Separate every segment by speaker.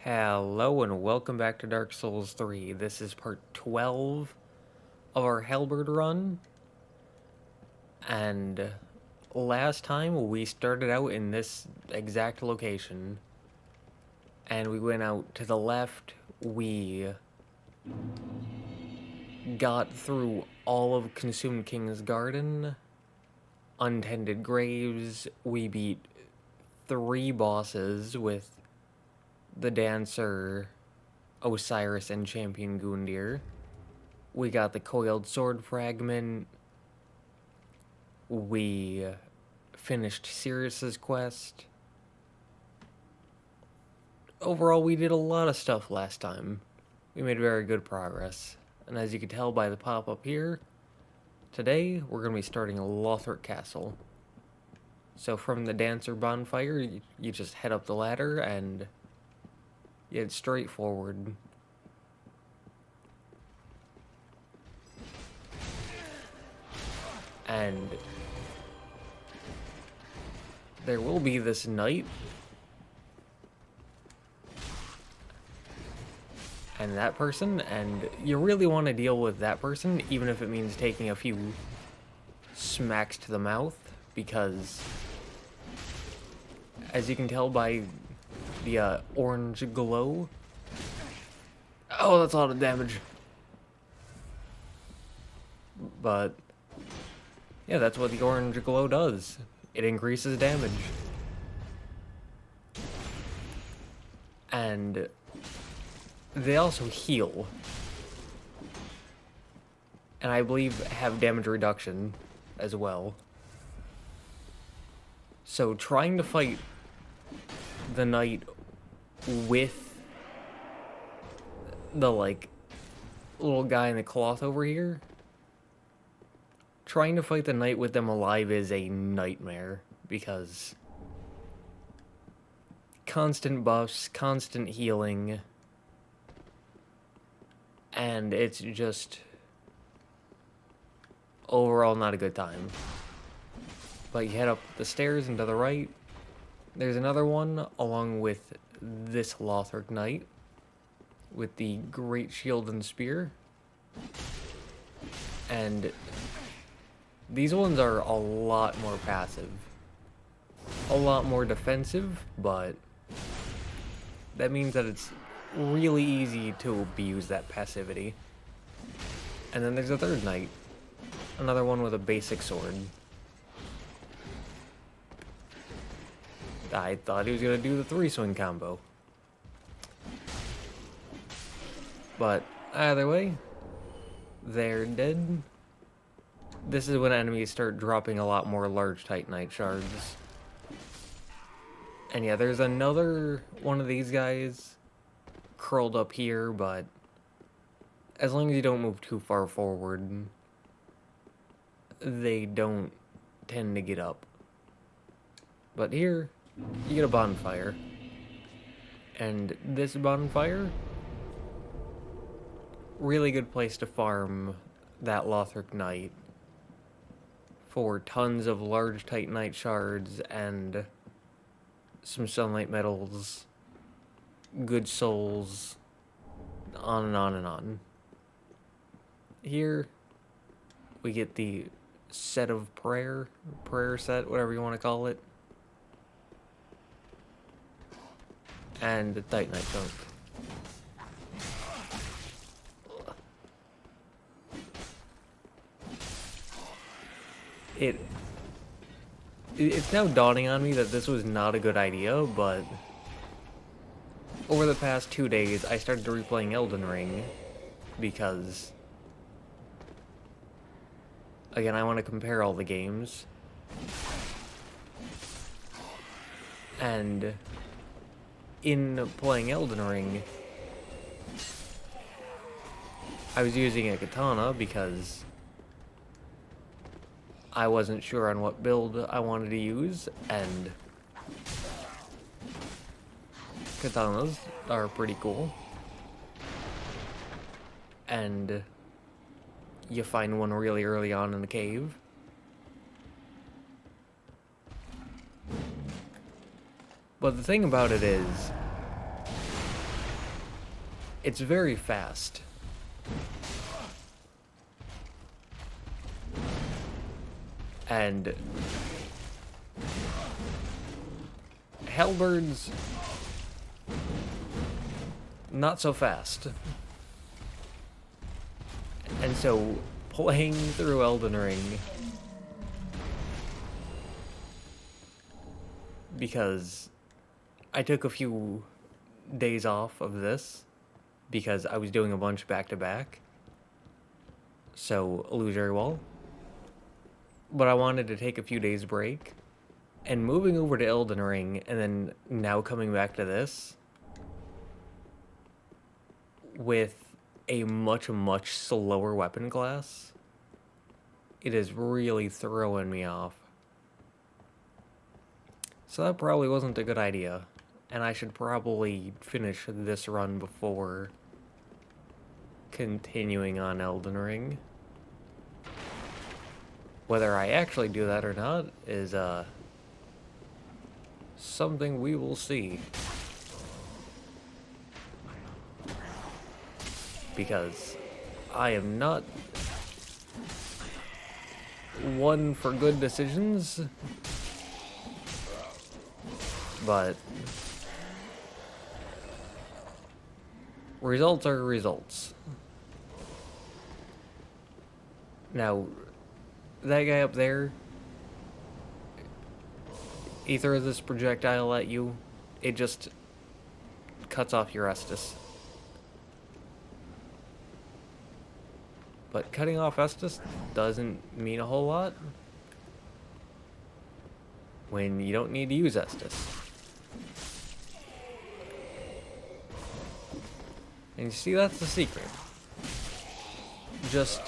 Speaker 1: Hello and welcome back to Dark Souls 3. This is part 12 of our Halberd run. And last time we started out in this exact location. And we went out to the left. We got through all of Consumed King's Garden. Untended Graves. We beat 3 bosses with the Dancer, Osiris, and Champion Gundyr. We got the Coiled Sword Fragment. We finished Sirius's quest. Overall, we did a lot of stuff last time. We made very good progress. And as you can tell by the pop-up here, today we're going to be starting Lothric Castle. So from the Dancer bonfire, you just head up the ladder and you head straight forward. And there will be this knight. And that person, and you really want to deal with that person, even if it means taking a few smacks to the mouth, because as you can tell by the orange glow, oh, that's a lot of damage. But yeah, that's what the orange glow does. It increases damage. And they also heal. And I believe have damage reduction as well. So trying to fight the knight with the, little guy in the cloth over here, trying to fight the knight with them alive is a nightmare, because constant buffs, constant healing, and it's just overall not a good time. But you head up the stairs and to the right, there's another one along with this Lothric knight with the great shield and spear. And these ones are a lot more passive. A lot more defensive, but that means that it's really easy to abuse that passivity. And then there's a third knight. Another one with a basic sword. I thought he was going to do the 3-swing combo. But either way, they're dead. This is when enemies start dropping a lot more large Titanite shards. And yeah, there's another one of these guys curled up here, but as long as you don't move too far forward, they don't tend to get up. But here, you get a bonfire. And this bonfire, really good place to farm that Lothric Knight for tons of large Titanite shards and some sunlight metals, good souls, on and on and on. Here, we get the set of prayer set, whatever you want to call it, and the Titanite chunk. It's now dawning on me that this was not a good idea, but over the past 2 days, I started replaying Elden Ring because, again, I want to compare all the games. And in playing Elden Ring, I was using a katana because I wasn't sure on what build I wanted to use, and katanas are pretty cool. And you find one really early on in the cave. But the thing about it is, it's very fast. And Halberds, not so fast. And so, playing through Elden Ring, because I took a few days off of this, because I was doing a bunch back-to-back, so illusory wall. But I wanted to take a few days break, and moving over to Elden Ring, and then now coming back to this, with a much, much slower weapon class, it is really throwing me off. So that probably wasn't a good idea, and I should probably finish this run before continuing on Elden Ring. Whether I actually do that or not is, something we will see. Because I am not one for good decisions, but results are results. Now, that guy up there, he throws this projectile at you, it just cuts off your Estus. But cutting off Estus doesn't mean a whole lot when you don't need to use Estus. And you see, that's the secret. Just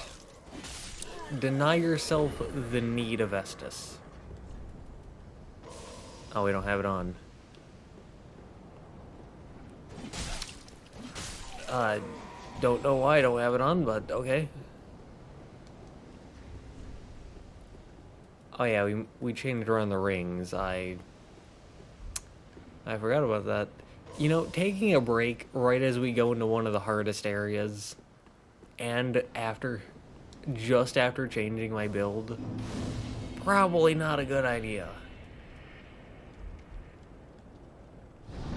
Speaker 1: deny yourself the need of Estus. Oh, we don't have it on. Don't know why I don't have it on, but okay. Oh yeah, we changed around the rings. I forgot about that. You know, taking a break right as we go into one of the hardest areas, and just after changing my build, probably not a good idea.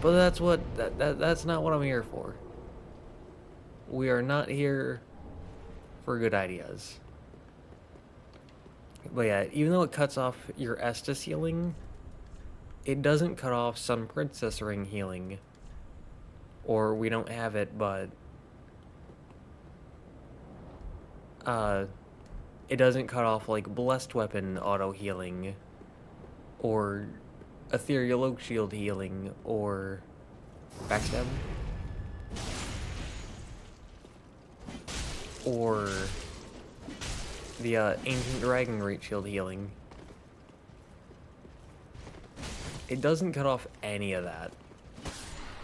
Speaker 1: But that's not what I'm here for. We are not here for good ideas. But yeah, even though it cuts off your Estus healing, it doesn't cut off Sun Princess Ring healing. Or we don't have it, but it doesn't cut off like Blessed Weapon auto healing, or Ethereal Oak Shield healing, or Backstab, or the Ancient Dragon Great Shield healing. It doesn't cut off any of that.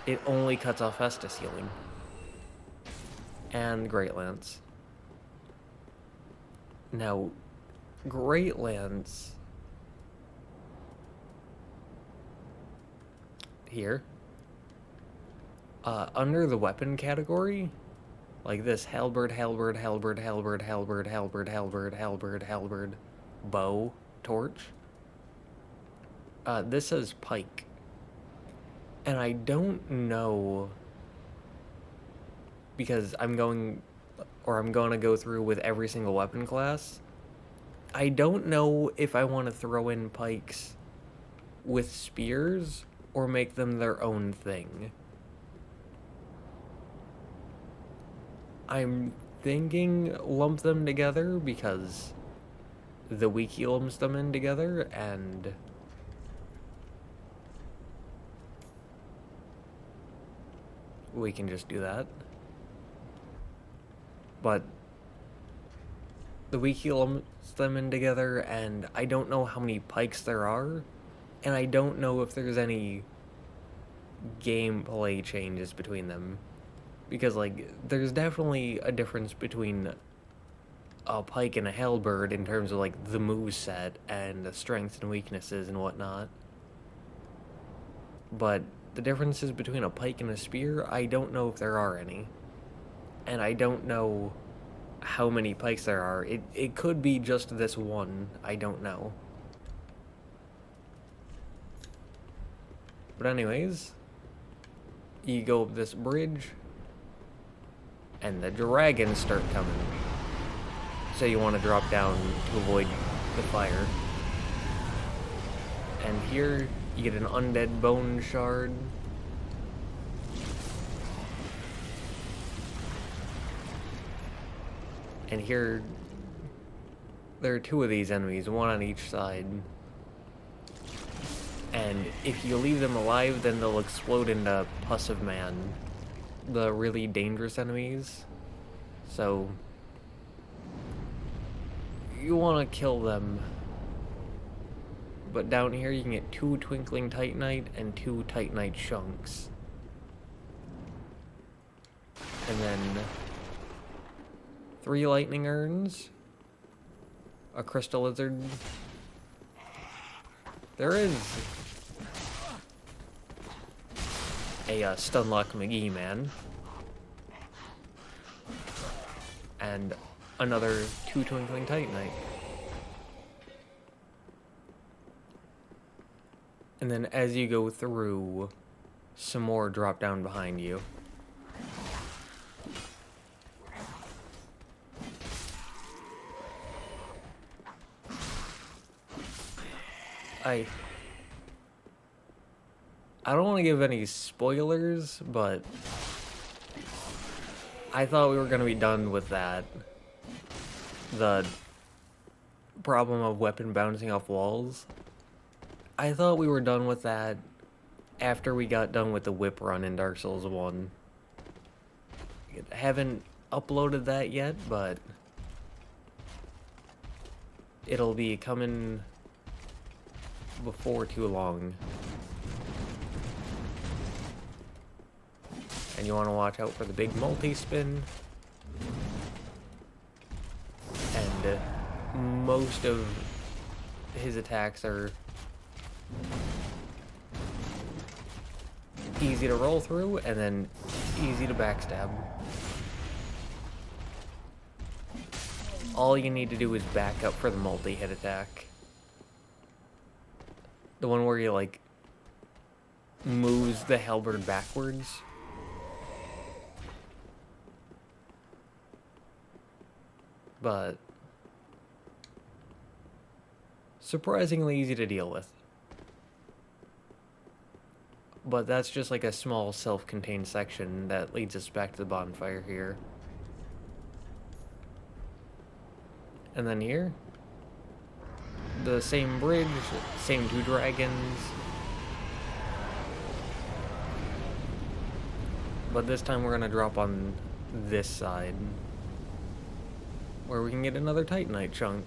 Speaker 1: It only cuts off Estus healing. And Great Lance. Now, Great Lance here, under the weapon category, like this Halberd, Halberd, Halberd, Halberd, Halberd, Halberd, Halberd, Halberd, Halberd, bow, torch, this says pike. And I don't know, because I'm going to go through with every single weapon class, I don't know if I want to throw in pikes with spears or make them their own thing. I'm thinking lump them together because the wiki lumps them in together, and we can just do that. But the wiki lumps them in together, and I don't know how many pikes there are, and I don't know if there's any gameplay changes between them. Because, like, there's definitely a difference between a pike and a halberd in terms of, like, the moveset and the strengths and weaknesses and whatnot. But the differences between a pike and a spear, I don't know if there are any. And I don't know how many pikes there are. It could be just this one. I don't know. But anyways, you go up this bridge, and the dragons start coming. So you want to drop down to avoid the fire. And here, you get an undead bone shard. And here, there are two of these enemies, one on each side. And if you leave them alive, then they'll explode into pus of man. The really dangerous enemies. So, you want to kill them. But down here, you can get 2 Twinkling Titanite and 2 Titanite chunks. And then 3 lightning urns, a crystal lizard. There is a Stunlock McGee man, and another 2 Twinkling Titanite. And then as you go through, some more drop down behind you. I don't want to give any spoilers, but I thought we were going to be done with that. The problem of weapon bouncing off walls. I thought we were done with that after we got done with the whip run in Dark Souls 1. I haven't uploaded that yet, but it'll be coming before too long. And you want to watch out for the big multi-spin. And most of his attacks are easy to roll through and then easy to backstab. All you need to do is back up for the multi-hit attack. The one where you, like, moves the halberd backwards. But surprisingly easy to deal with. But that's just like a small self-contained section that leads us back to the bonfire here. And then here, the same bridge, same 2 dragons. But this time we're gonna drop on this side, where we can get another Titanite chunk.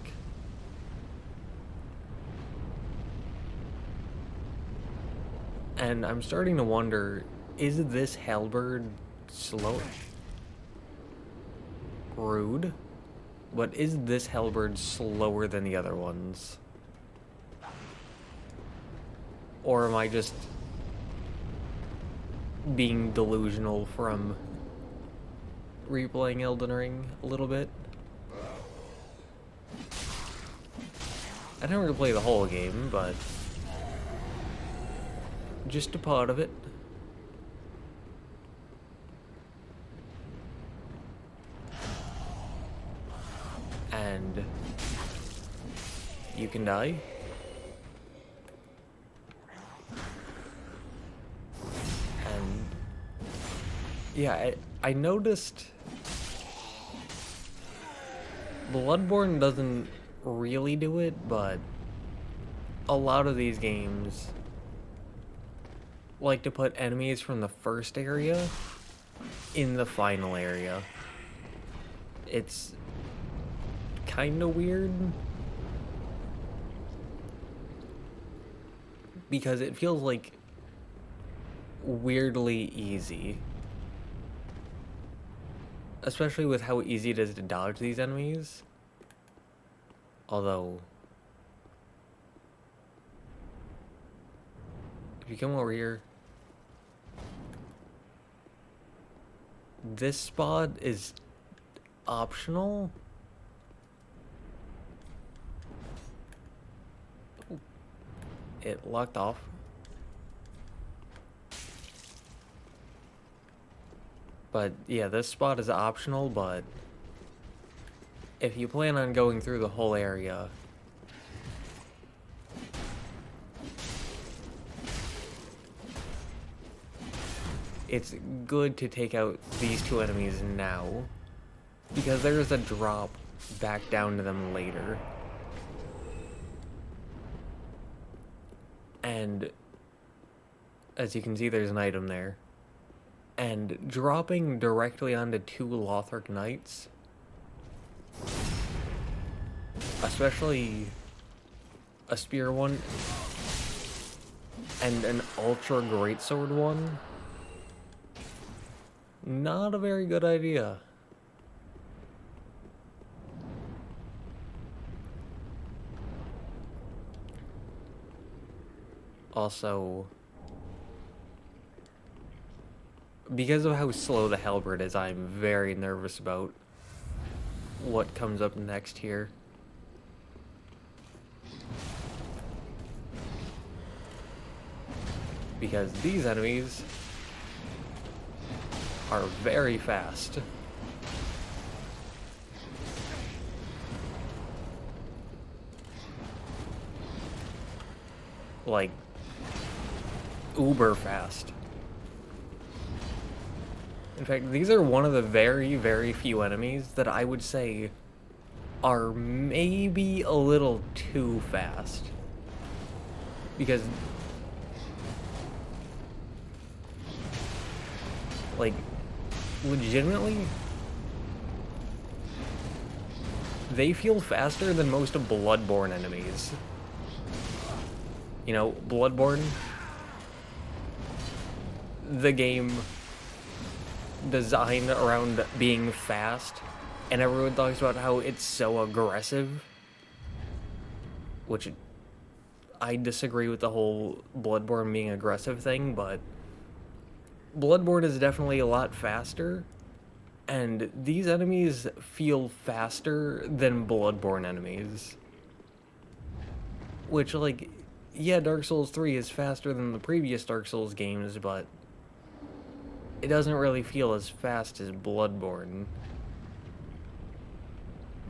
Speaker 1: And I'm starting to wonder, is this halberd slow? Rude. But is this halberd slower than the other ones? Or am I just being delusional from replaying Elden Ring a little bit? I didn't really play the whole game, but just a part of it. And you can die. And yeah, I noticed Bloodborne doesn't really do it, but a lot of these games like to put enemies from the first area in the final area. It's kind of weird because it feels like weirdly easy, especially with how easy it is to dodge these enemies. Although if you come over here, this spot is optional. It locked off. But yeah, this spot is optional, but if you plan on going through the whole area, it's good to take out these two enemies now, because there's a drop back down to them later. And as you can see, there's an item there. And dropping directly onto two Lothric Knights, especially a spear one and an ultra greatsword one, not a very good idea. Also, because of how slow the Halberd is, I'm very nervous about what comes up next here. Because these enemies are very fast. Like, uber fast. In fact, these are one of the very, very few enemies that I would say are maybe a little too fast. Because, like, legitimately, they feel faster than most of Bloodborne enemies. You know, Bloodborne, the game designed around being fast, and everyone talks about how it's so aggressive, which I disagree with the whole Bloodborne being aggressive thing, but Bloodborne is definitely a lot faster, and these enemies feel faster than Bloodborne enemies. Which, like, yeah, Dark Souls 3 is faster than the previous Dark Souls games, but it doesn't really feel as fast as Bloodborne.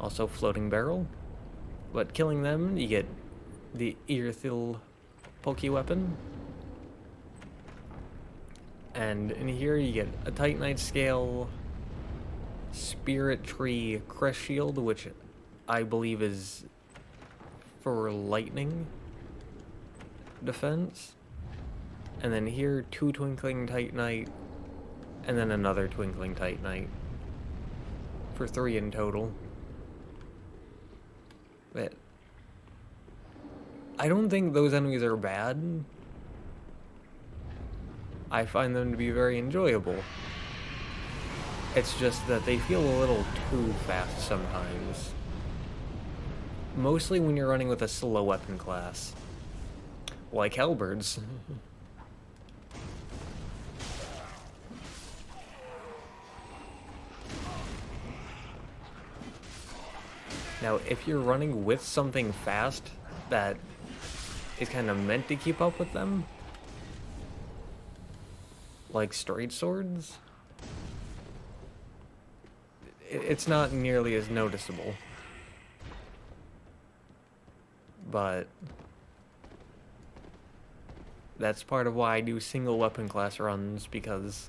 Speaker 1: Also, Floating Barrel. But killing them, you get the Earthil Poke Weapon. And in here, you get a Titanite Scale, Spirit Tree Crest Shield, which I believe is for lightning defense. And then here, 2 Twinkling Titanite, and then another Twinkling Titanite, for 3 in total. But I don't think those enemies are bad. I find them to be very enjoyable. It's just that they feel a little too fast sometimes. Mostly when you're running with a slow weapon class. Like Halberds. Now, if you're running with something fast that is kind of meant to keep up with them, like straight swords, it's not nearly as noticeable. But that's part of why I do single weapon class runs, because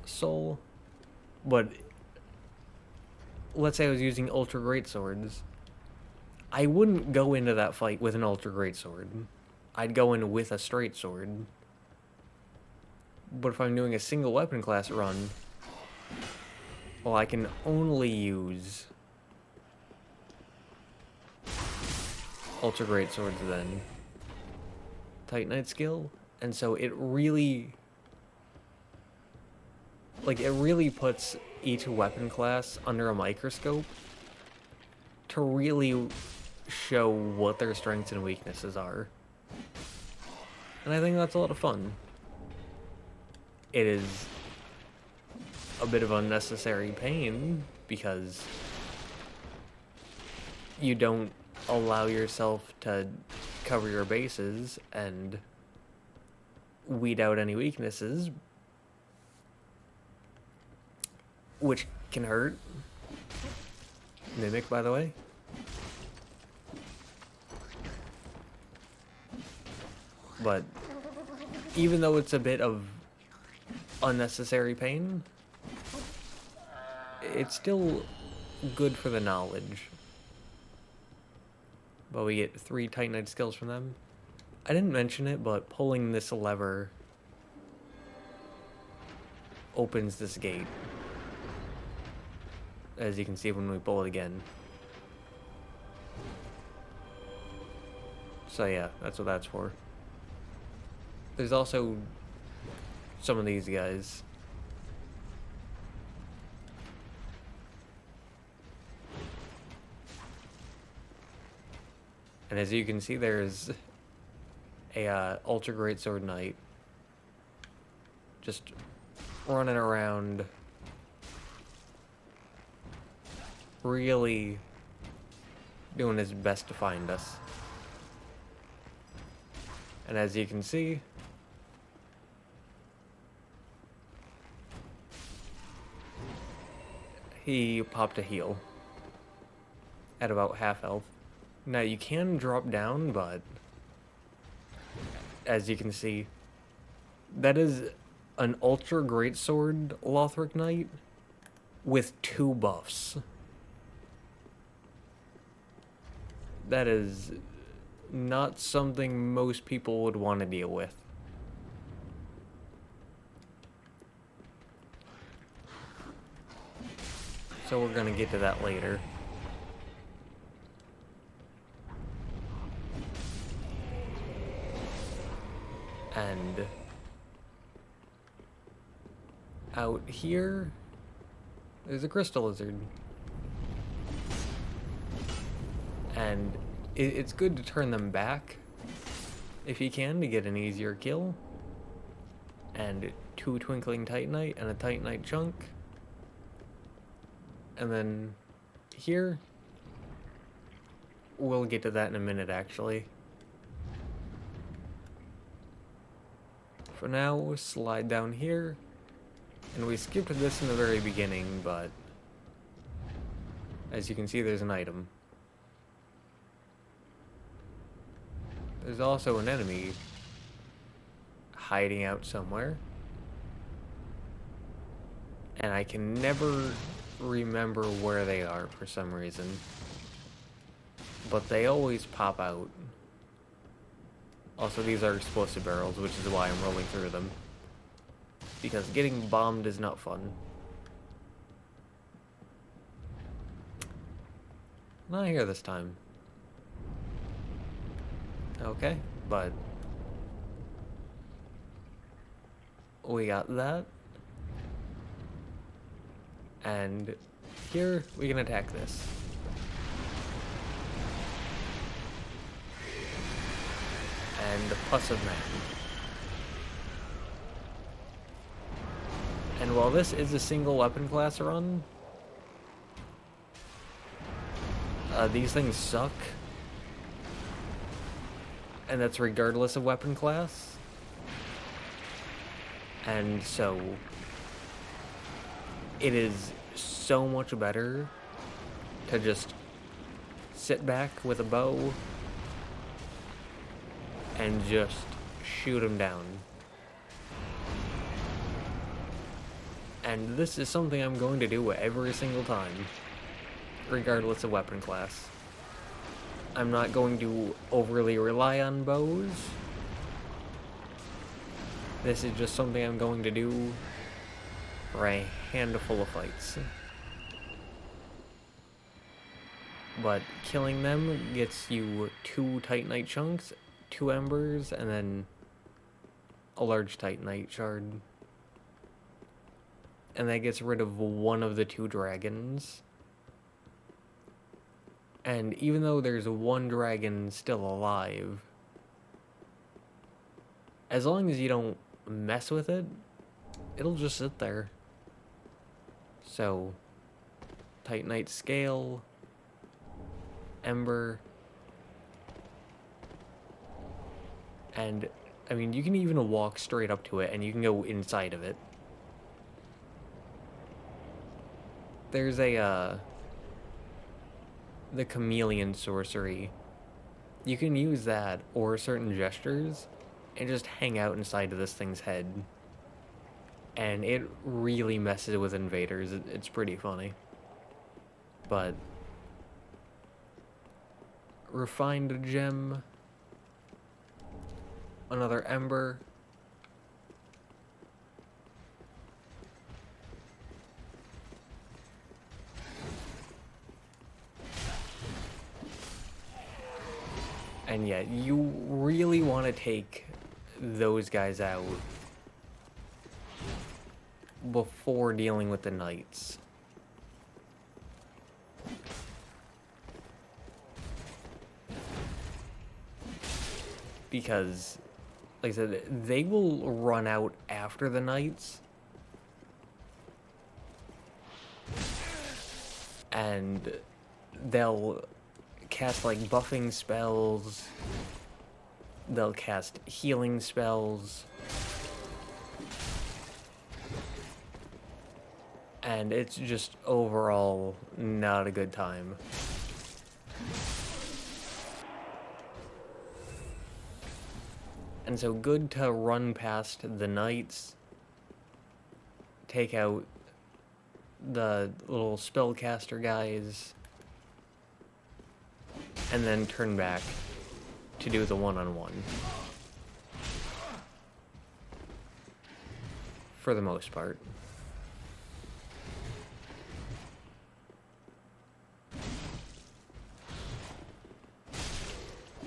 Speaker 1: soul. But let's say I was using ultra greatswords, I wouldn't go into that fight with an ultra greatsword. I'd go in with a straight sword. But if I'm doing a single weapon class run, well, I can only use ultra greatswords then. Titanite skill, and so it really, like, it really puts each weapon class under a microscope to really show what their strengths and weaknesses are. And I think that's a lot of fun. it is a bit of unnecessary pain because you don't allow yourself to cover your bases and weed out any weaknesses, which can hurt. Mimic, by the way. But even though it's a bit of unnecessary pain, it's still good for the knowledge. But we get 3 Titanite skills from them. I didn't mention it, but pulling this lever opens this gate. As you can see when we pull it again. So yeah, that's what that's for. There's also some of these guys. And as you can see, there's a Ultra Greatsword Knight just running around, really doing his best to find us. And as you can see, he popped a heal at about half health. Now you can drop down, but as you can see, that is an Ultra Greatsword Lothric Knight with 2 buffs. That is not something most people would want to deal with. So we're gonna get to that later. And out here, there's a crystal lizard. And it's good to turn them back if you can to get an easier kill. And 2 Twinkling Titanite and a Titanite chunk. And then here, we'll get to that in a minute actually. For now, we'll slide down here, and we skipped this in the very beginning, but as you can see, there's an item. There's also an enemy hiding out somewhere, and I can never remember where they are for some reason, but they always pop out. Also, these are explosive barrels, which is why I'm rolling through them. Because getting bombed is not fun. Not here this time. Okay, but we got that. And here we can attack this. And the Pus of Man. And while this is a single weapon class run, these things suck. And that's regardless of weapon class. And so it is so much better to just sit back with a bow and just shoot them down. And this is something I'm going to do every single time, regardless of weapon class. I'm not going to overly rely on bows. This is just something I'm going to do for a handful of fights. But killing them gets you 2 Titanite chunks, 2 embers, and then a large Titanite shard. And that gets rid of 1 of the 2 dragons. And even though there's 1 dragon still alive, as long as you don't mess with it, it'll just sit there. So, Titanite Scale, Ember, and, I mean, you can even walk straight up to it, and you can go inside of it. There's a, the Chameleon Sorcery. You can use that, or certain gestures, and just hang out inside of this thing's head. And it really messes with invaders. It's pretty funny. But refined gem, another ember, and yeah, you really want to take those guys out before dealing with the knights. Because, like I said, they will run out after the knights. And they'll cast, like, buffing spells. They'll cast healing spells. And it's just overall not a good time. And so good to run past the knights, take out the little spellcaster guys, and then turn back to do the one-on-one. For the most part.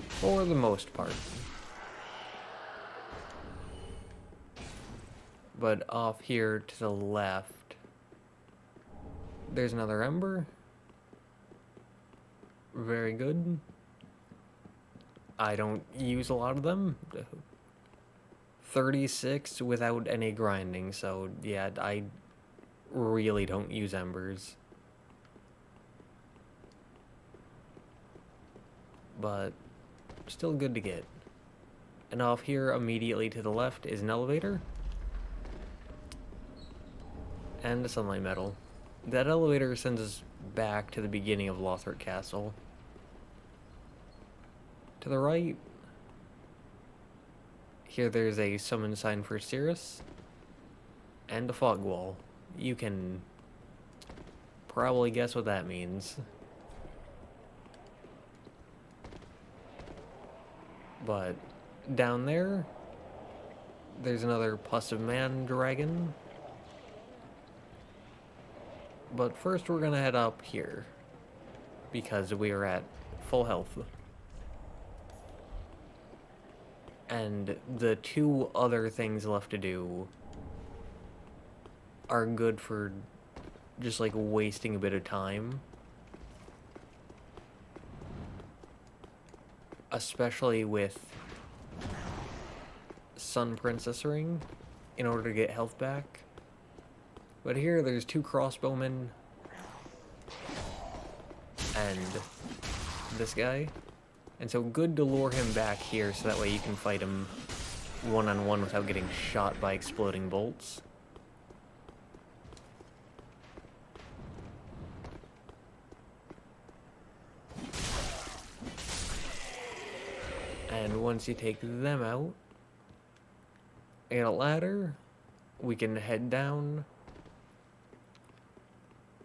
Speaker 1: For the most part. But off here to the left, there's another ember. Very good. I don't use a lot of them. 36 without any grinding, so yeah, I really don't use embers. But still good to get. And off here immediately to the left is an elevator. And a sunlight metal. That elevator sends us back to the beginning of Lothric Castle. To the right, here there's a summon sign for Cirrus, and a fog wall. You can probably guess what that means. But down there, there's another Pus of Man dragon. But first we're gonna head up here, because we are at full health. And the two other things left to do are good for just like wasting a bit of time. Especially with Sun Princess Ring, in order to get health back. But here, there's two crossbowmen, and this guy. And so good to lure him back here, so that way you can fight him one-on-one without getting shot by exploding bolts. And once you take them out, and a ladder, we can head down.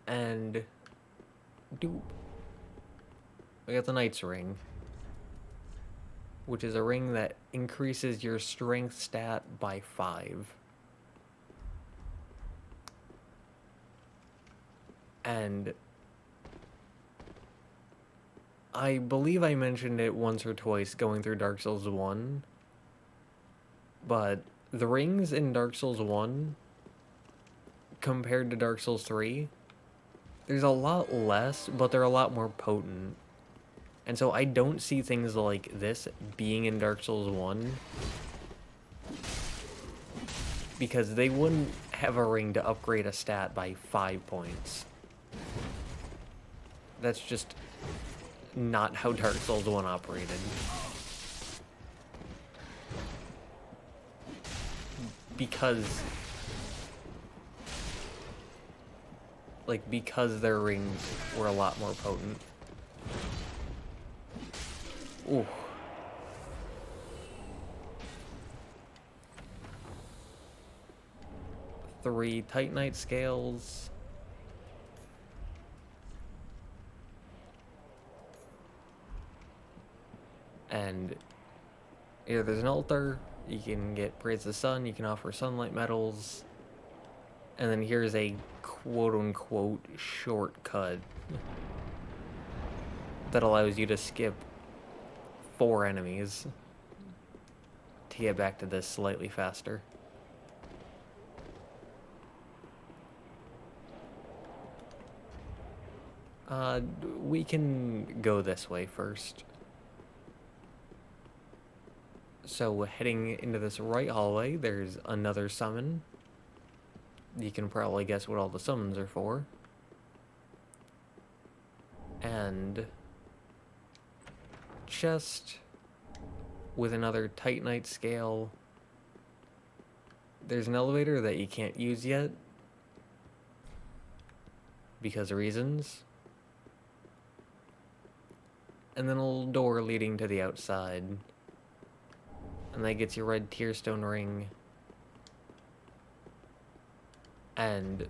Speaker 1: And doop. We got the Knight's Ring, which is a ring that increases your strength stat by 5. And I believe I mentioned it once or twice going through Dark Souls 1, but the rings in Dark Souls 1 compared to Dark Souls 3, there's a lot less, but they're a lot more potent. And so I don't see things like this being in Dark Souls 1. because they wouldn't have a ring to upgrade a stat by 5 points. That's just not how Dark Souls 1 operated. Because their rings were a lot more potent. Ooh. Three Titanite scales. And here there's an altar. You can get Praise the Sun. You can offer sunlight medals. And then here's a quote-unquote shortcut that allows you to skip 4 enemies to get back to this slightly faster. We can go this way first. So heading into this right hallway, there's another summon. You can probably guess what all the summons are for. And chest with another Titanite scale. There's an elevator that you can't use yet because of reasons. And then a little door leading to the outside. And that gets you a red tearstone ring. And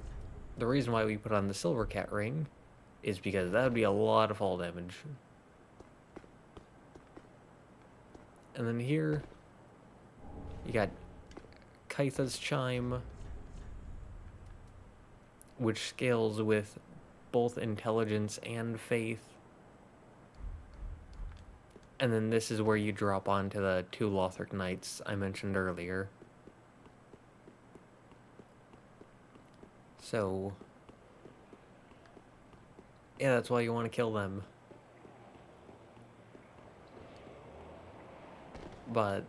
Speaker 1: the reason why we put on the silver cat ring is because that would be a lot of fall damage. And then here, you got Kaitha's Chime, which scales with both intelligence and faith. And then this is where you drop onto the 2 Lothric Knights I mentioned earlier. So, yeah, that's why you want to kill them. But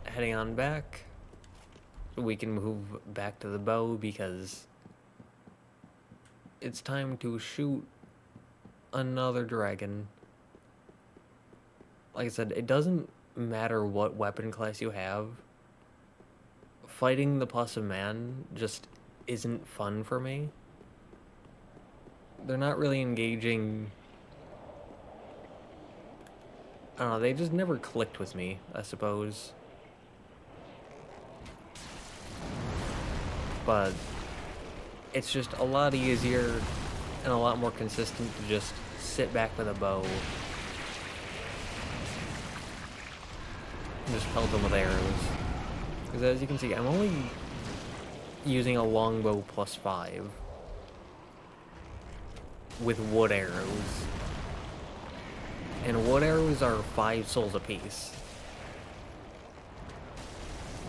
Speaker 1: heading on back, we can move back to the bow because it's time to shoot another dragon. Like I said, it doesn't matter what weapon class you have. Fighting the Plus of Man just isn't fun for me. They're not really engaging. I don't know, they just never clicked with me, I suppose. But it's just a lot easier and a lot more consistent to just sit back with a bow and just pelt them with arrows. Because as you can see, I'm only using a longbow plus 5 with wood arrows. And wood arrows are 5 souls apiece.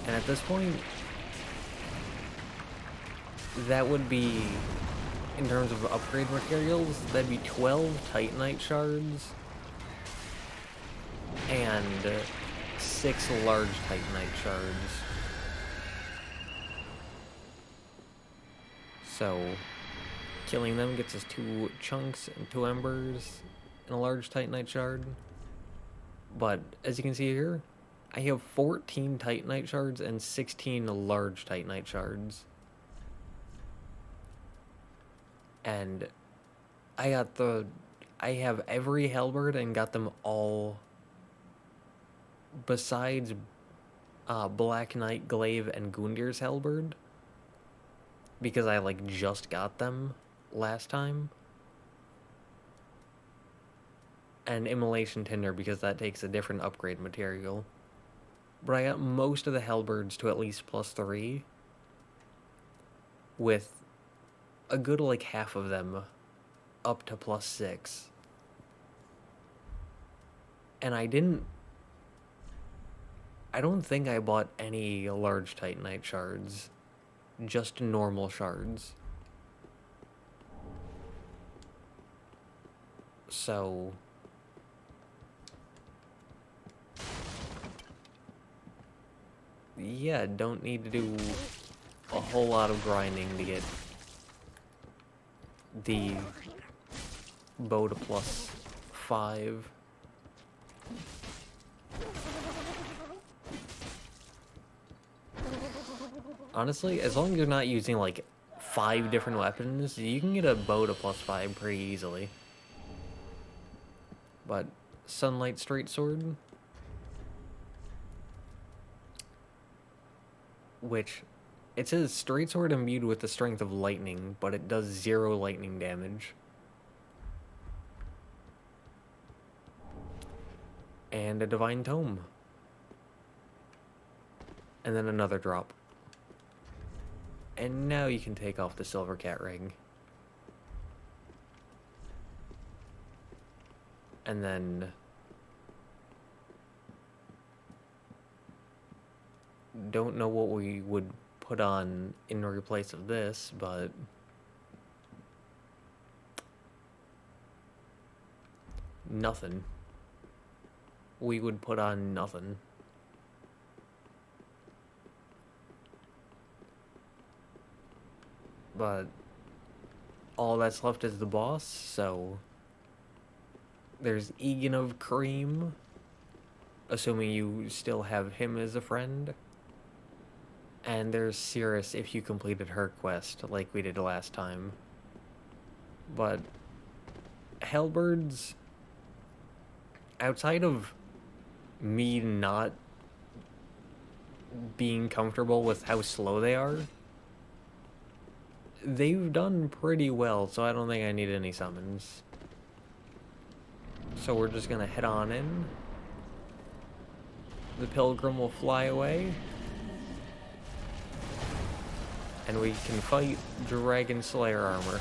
Speaker 1: And at this point, that would be, in terms of upgrade materials, that'd be 12 Titanite shards and 6 large Titanite shards. So, killing them gets us 2 chunks and 2 embers and a large Titanite shard. But, as you can see here, I have 14 Titanite shards and 16 large Titanite shards. And I have every Halberd and got them all besides Black Knight, Glaive, and Gundir's Halberd. Because I just got them last time. And Immolation Tinder because that takes a different upgrade material. But I got most of the Halberds to at least +3. With a good half of them up to +6. And I don't think I bought any large Titanite shards. Just normal shards. So yeah, don't need to do whole lot of grinding to get the bow to +5. Honestly, as long as you're not using like 5 different weapons, you can get a bow to +5 pretty easily. But Sunlight Straight Sword, which it says Straight Sword imbued with the strength of lightning, but it does 0 lightning damage. And a Divine Tome. And then another drop. And now you can take off the Silver Cat ring. And then don't know what we would put on in replace of this, but nothing. We would put on nothing. But all that's left is the boss, so there's Egan of Cream, assuming you still have him as a friend. And there's Cirrus if you completed her quest, like we did last time. But Halberds, outside of me not being comfortable with how slow they are, they've done pretty well, so I don't think I need any summons. So we're just gonna head on in. The pilgrim will fly away. And we can fight Dragon Slayer armor.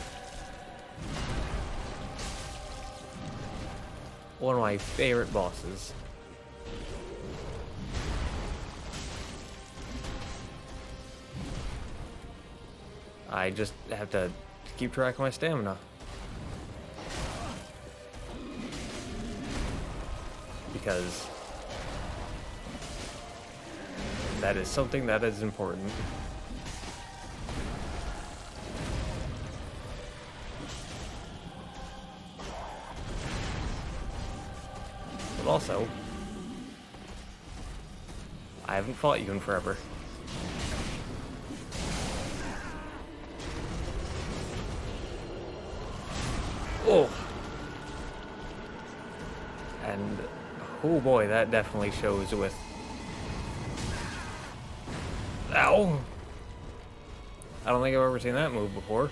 Speaker 1: One of my favorite bosses. I just have to keep track of my stamina. Because that is something that is important. But also, I haven't fought you in forever. Oh! And, oh boy, that definitely shows with... Ow! I don't think I've ever seen that move before.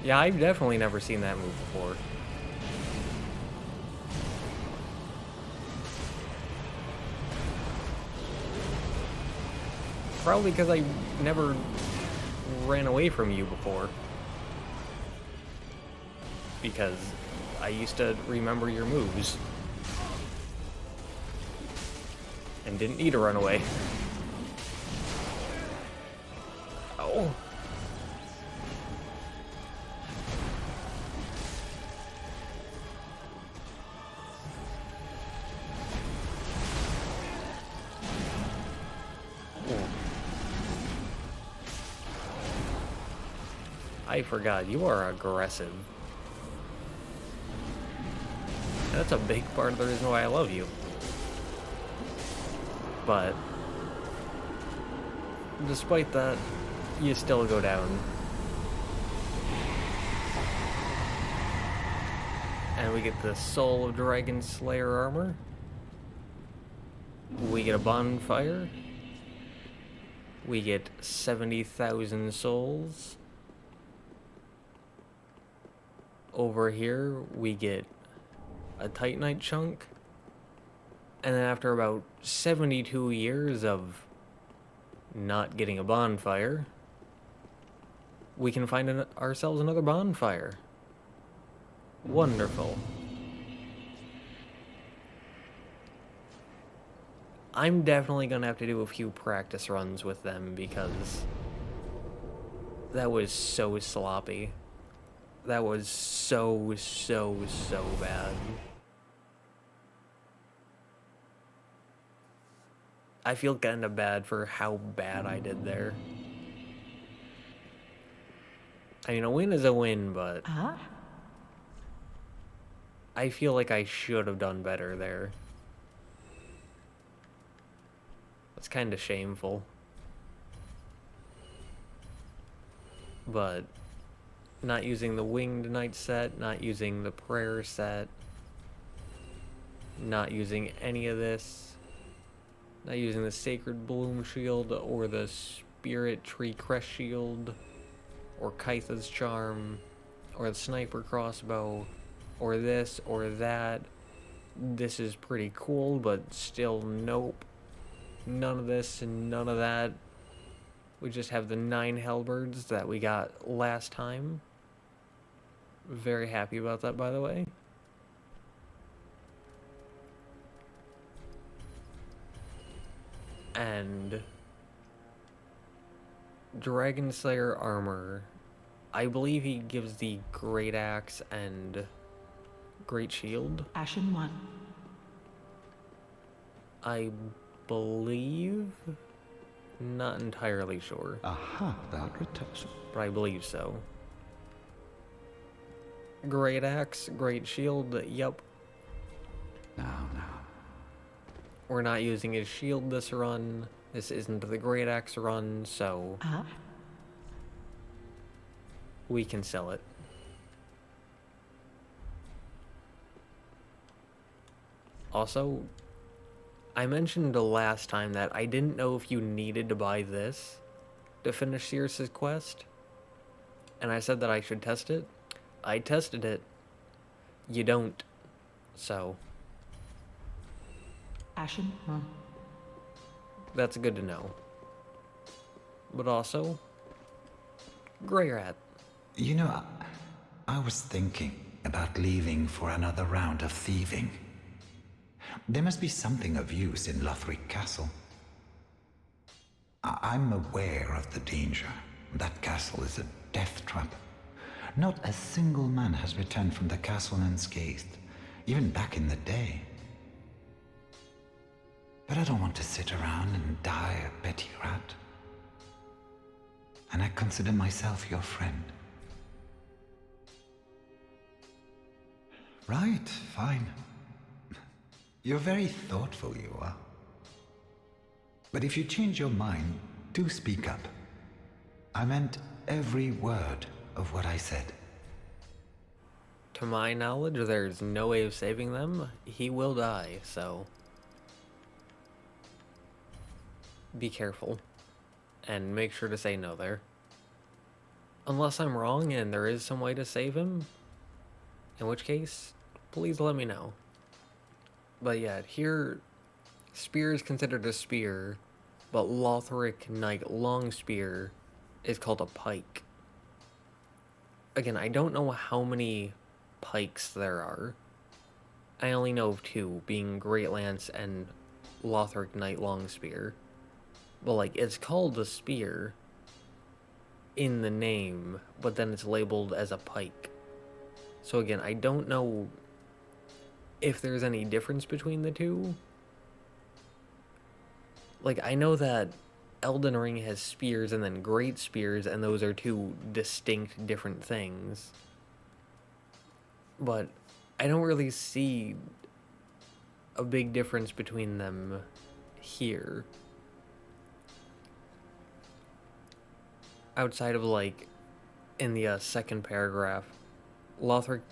Speaker 1: Yeah, I've definitely never seen that move before. Probably because I never ran away from you before. Because I used to remember your moves. And didn't need to run away. Oh. I forgot, you are aggressive. That's a big part of the reason why I love you. But despite that, you still go down. And we get the Soul of Dragon Slayer armor. We get a bonfire. We get 70,000 souls. Over here, we get a Titanite chunk. And then after about 72 years of not getting a bonfire, we can find ourselves another bonfire. Wonderful. I'm definitely gonna have to do a few practice runs with them because that was so sloppy. That was so bad. I feel kind of bad for how bad I did there. I mean, a win is a win, but I feel like I should have done better there. That's kind of shameful. But not using the winged knight set, not using the prayer set, not using any of this, not using the sacred bloom shield or the spirit tree crest shield or Kaitha's charm or the sniper crossbow or this or that. This is pretty cool, but still nope. None of this and none of that. We just have the 9 halberds that we got last time. Very happy about that, by the way. And Dragon Slayer armor. I believe he gives the Great Axe and Great Shield.
Speaker 2: Ashen 1.
Speaker 1: I believe. Not entirely sure.
Speaker 3: Aha, that returns.
Speaker 1: But I believe so. Great Axe, Great Shield, yep.
Speaker 3: Now.
Speaker 1: We're not using his shield this run. This isn't the Great Axe run, so we can sell it. Also, I mentioned the last time that I didn't know if you needed to buy this to finish Circe's quest. And I said that I should test it. I tested it. You don't. So.
Speaker 2: Ashen 1.
Speaker 1: That's good to know. But also, Greirat.
Speaker 3: You know, I was thinking about leaving for another round of thieving. There must be something of use in Lothric Castle. I'm aware of the danger. That castle is a death trap. Not a single man has returned from the castle unscathed, even back in the day. But I don't want to sit around and die a petty rat. And I consider myself your friend. Right, fine. You're very thoughtful, you are. But if you change your mind, do speak up. I meant every word of what I said.
Speaker 1: To my knowledge, there's no way of saving them. He will die, so be careful. And make sure to say no there. Unless I'm wrong and there is some way to save him. In which case, please let me know. But yeah, here, spear is considered a spear, but Lothric Knight Long Spear is called a pike. Again, I don't know how many pikes there are. I only know of 2, being Great Lance and Lothric Knight Long Spear. But like, it's called a spear in the name, but then it's labeled as a pike. So again, I don't know if there's any difference between the two. Like, I know that Elden Ring has spears and then great spears, and those are 2 distinct different things. But I don't really see a big difference between them here. Outside of, like, in the second paragraph, Lothric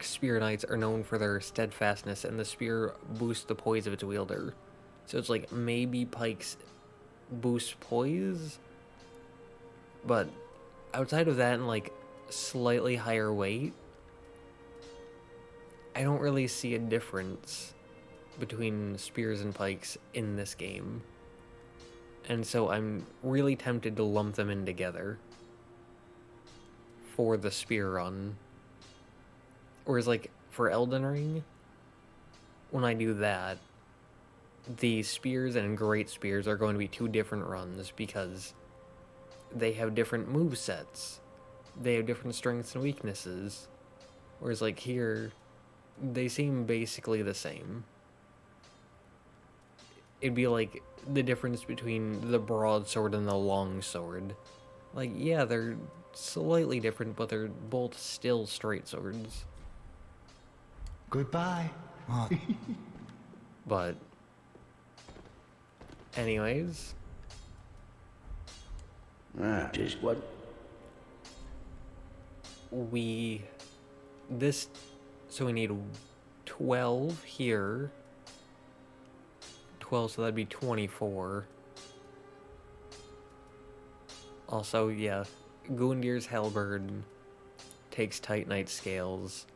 Speaker 1: Spear Knights are known for their steadfastness, and the spear boosts the poise of its wielder. So it's like, maybe pikes boost poise? But outside of that and, like, slightly higher weight, I don't really see a difference between spears and pikes in this game. And so I'm really tempted to lump them in together for the spear run. Whereas, like, for Elden Ring, when I do that, the spears and great spears are going to be 2 different runs because they have different movesets. They have different strengths and weaknesses. Whereas, like, here, they seem basically the same. it'd be like the difference between the broadsword and the longsword. Like, yeah, they're slightly different, but they're both still straight swords.
Speaker 3: Goodbye.
Speaker 2: What?
Speaker 1: But, anyways,
Speaker 4: Just what?
Speaker 1: so we need 12 here. 12, so that'd be 24. Also, yeah, Gundir's Halberd takes Titanite Scales,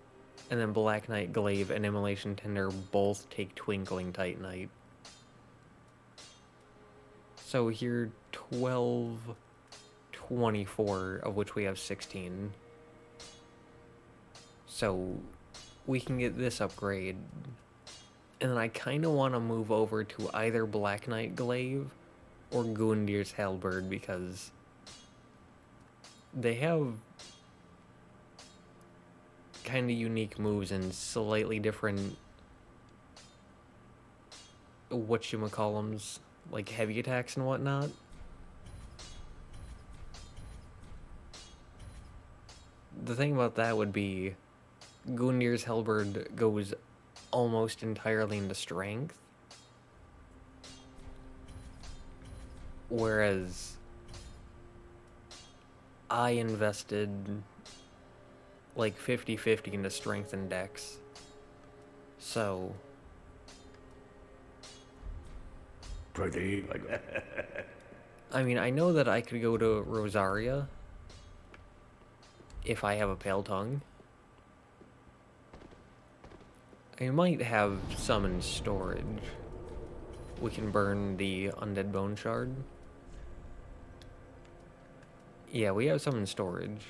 Speaker 1: and then Black Knight Glaive and Immolation Tinder both take Twinkling Titanite. So here, 12, 24, of which we have 16. So we can get this upgrade. And then I kind of want to move over to either Black Knight Glaive or Gundir's Halberd because they have kind of unique moves and slightly different whatchamacallums, like heavy attacks and whatnot. The thing about that would be Gundir's Halberd goes almost entirely into strength, whereas I invested like 50-50 into strength and dex. So
Speaker 4: Pretty.
Speaker 1: I mean, I know that I could go to Rosaria if I have a Pale Tongue. I might have some in storage. We can burn the Undead Bone Shard. Yeah, we have some in storage.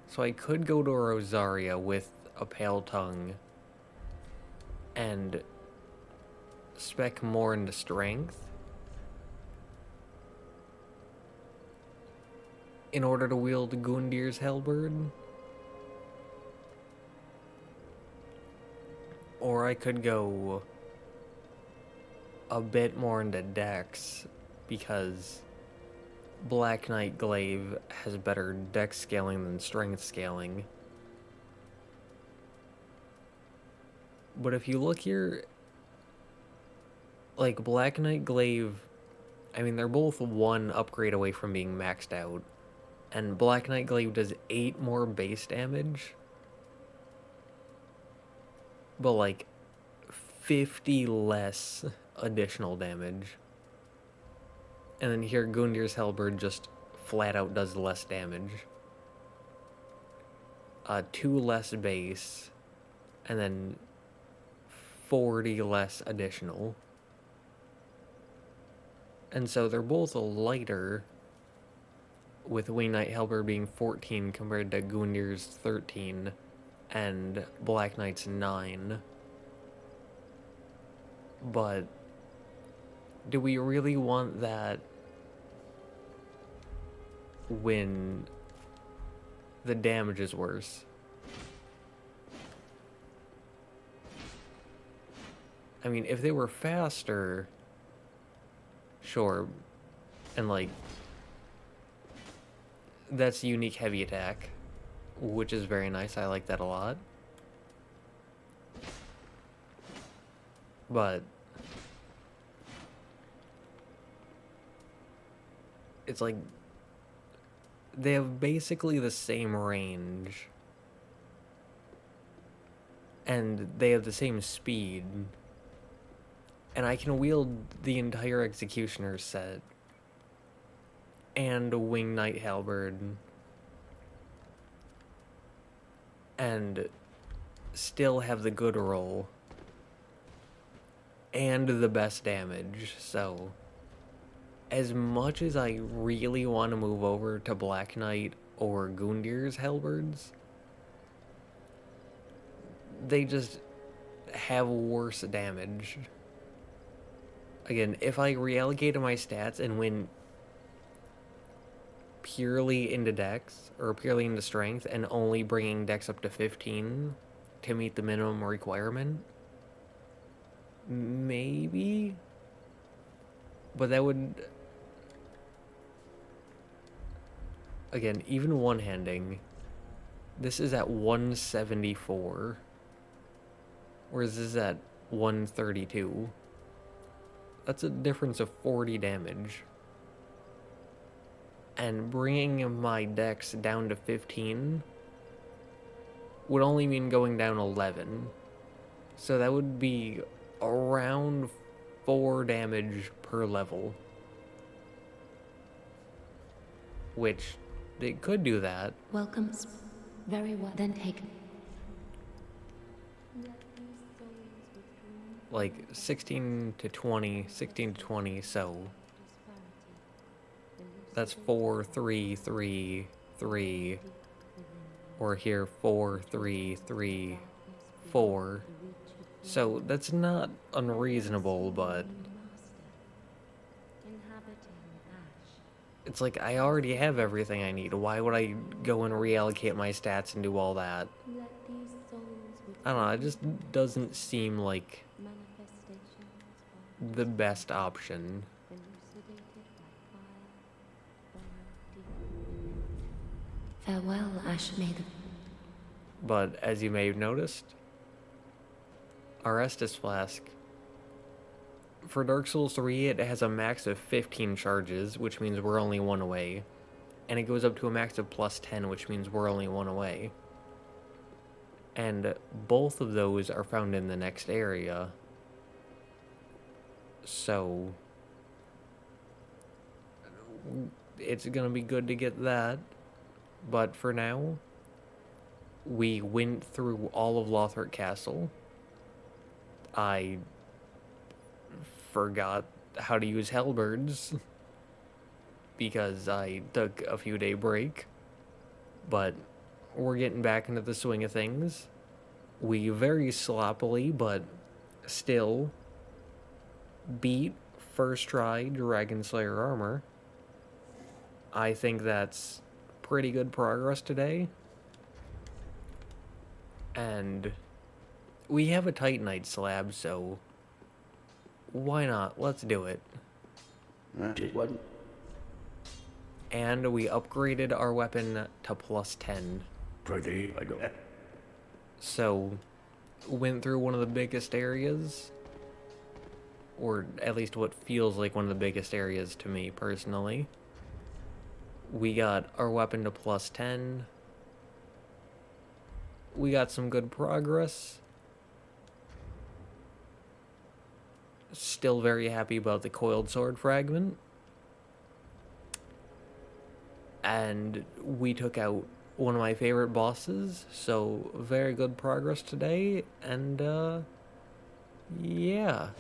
Speaker 1: So I could go to Rosaria with a Pale Tongue and spec more into strength in order to wield Gundir's Halberd. Or I could go a bit more into dex because Black Knight Glaive has better dex scaling than strength scaling. But if you look here, like Black Knight Glaive, I mean, they're both one upgrade away from being maxed out. And Black Knight Glaive does 8 more base damage, but like 50 less additional damage. And then here, Gundir's Halberd just flat out does less damage. 2 less base, and then 40 less additional. And so they're both lighter, with Wing Knight Halberd being 14 compared to Gundir's 13, and Black Knight's 9. But do we really want that when the damage is worse? I mean, if they were faster, sure, and like, that's a unique heavy attack, which is very nice. I like that a lot. But it's like they have basically the same range and they have the same speed, and I can wield the entire Executioner set and a Wing Knight Halberd and still have the good roll and the best damage. So as much as I really want to move over to Black Knight or Gundir's Halberds, they just have worse damage. Again, if I reallocated my stats and went purely into dex or purely into strength and only bringing dex up to 15 to meet the minimum requirement, maybe, But that would... Again, even one-handing, this is at 174. Whereas this is at 132. That's a difference of 40 damage. And bringing my dex down to 15 would only mean going down 11. So that would be around 4 damage per level. Which, they could do that.
Speaker 2: Welcome. Very well. Then take.
Speaker 1: Like 16 to 20, so that's 4, 3, 3, 3, or here 4, 3, 3, 4. So that's not unreasonable, but it's like I already have everything I need. Why would I go and reallocate my stats and do all that? I don't know, it just doesn't seem like the best option.
Speaker 2: Farewell, Ashmaiden.
Speaker 1: But as you may have noticed, our Estus Flask, for Dark Souls 3, it has a max of 15 charges, which means we're only 1 away. And it goes up to a max of plus 10, which means we're only 1 away. And both of those are found in the next area. So it's gonna be good to get that. But for now, we went through all of Lothric Castle. I forgot how to use Halberds because I took a few day break, but we're getting back into the swing of things. We very sloppily, but still, beat first try Dragon Slayer armor. I think that's pretty good progress today. And we have a Titanite slab, so why not? Let's do it.
Speaker 4: Just what?
Speaker 1: And we upgraded our weapon to plus 10.
Speaker 4: Prithee, I don't.
Speaker 1: So, went through one of the biggest areas, or at least what feels like one of the biggest areas to me personally. We got our weapon to plus 10. We got some good progress. Still very happy about the coiled sword fragment. And we took out one of my favorite bosses, so very good progress today, and yeah.